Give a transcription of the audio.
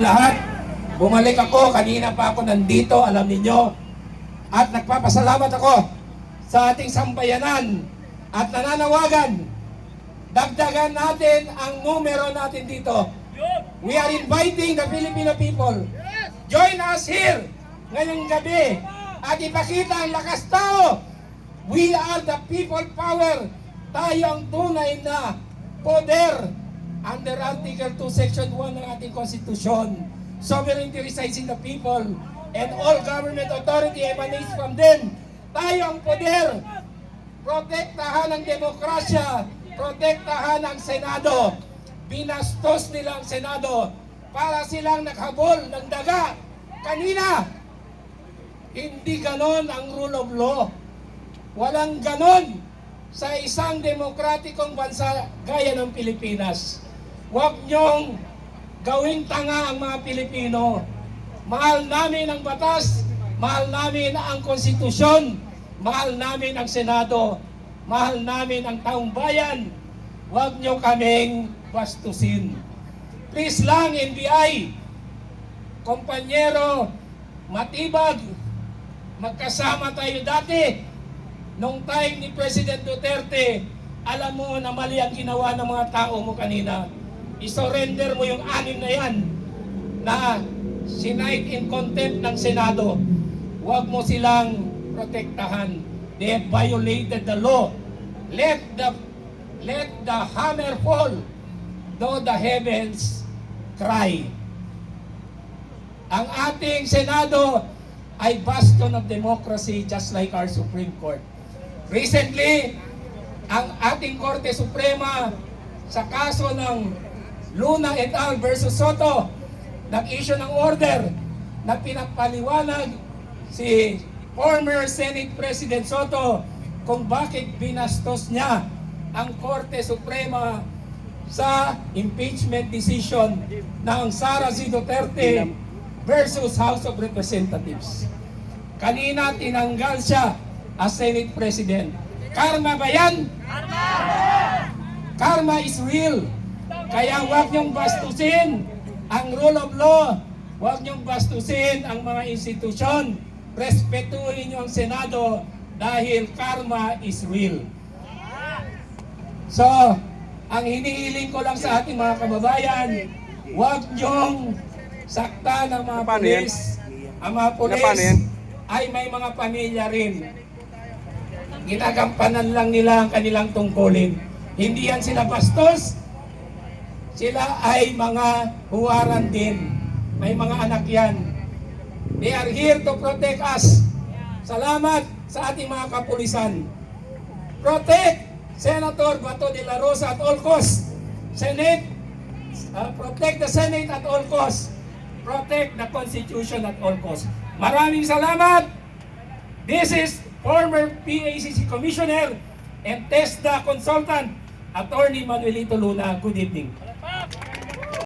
Lahat, bumalik ako, kanina pa ako nandito, alam ninyo. At nagpapasalamat ako sa ating sambayanan at nananawagan. Dagdagan natin ang numero natin dito. We are inviting the Filipino people. Join us here ngayong gabi at ipakita ang lakas tao. We are the people power. Tayo ang tunay na poder under Article 2, Section 1 ng ating Konstitusyon. Sovereignty resides in the people and all government authority emanates from them. Tayo ang poder. Protektahan ang demokrasya. Protektahan ang Senado. Binastos nila ang Senado para silang naghabol ng daga. Kanina, hindi ganon ang rule of law. Walang ganon sa isang demokratikong bansa gaya ng Pilipinas. Huwag niyong gawing tanga ang mga Pilipino. Mahal namin ang batas, mahal namin ang konstitusyon, mahal namin ang Senado, mahal namin ang taong bayan. Huwag niyo kaming bastusin. Please lang, NBI, kompanyero, matibag, magkasama tayo dati. Nung time ni President Duterte, alam mo na mali ang ginawa ng mga tao mo kanina. I-surrender mo yung 6 na yan na sinight in contempt ng Senado. Huwag mo silang protektahan. They have violated the law. Let the hammer fall, though the heavens cry. Ang ating Senado ay bastion of democracy just like our Supreme Court. Recently, ang ating Korte Suprema sa kaso ng Luna et al. Versus Soto, nag-issue ng order na pinapaliwanag si former Senate President Soto kung bakit binastos niya ang Korte Suprema sa impeachment decision ng Sara Z. Duterte versus House of Representatives. Kanina tinanggal siya as Senate President. Karma ba yan? Karma! Karma is real. Kaya huwag niyong bastusin ang rule of law. Huwag niyong bastusin ang mga institusyon. Respetuhin niyo ang Senado dahil karma is real. So, ang hinihiling ko lang sa ating mga kababayan, huwag niyong sakta ng mga pulis. Ang mga pulis ay may mga pamilya rin. Ginagampanan lang nila ang kanilang tungkulin. Hindi yan sila bastos. Sila ay mga huwaran din. May mga anak yan. They are here to protect us. Salamat sa ating mga kapulisan. Protect Senator Bato de la Rosa at all costs. Senate, protect the Senate at all costs. Protect the Constitution at all costs. Maraming salamat. This is former PACC Commissioner and TESDA Consultant, Attorney Manuelito Luna. Good evening.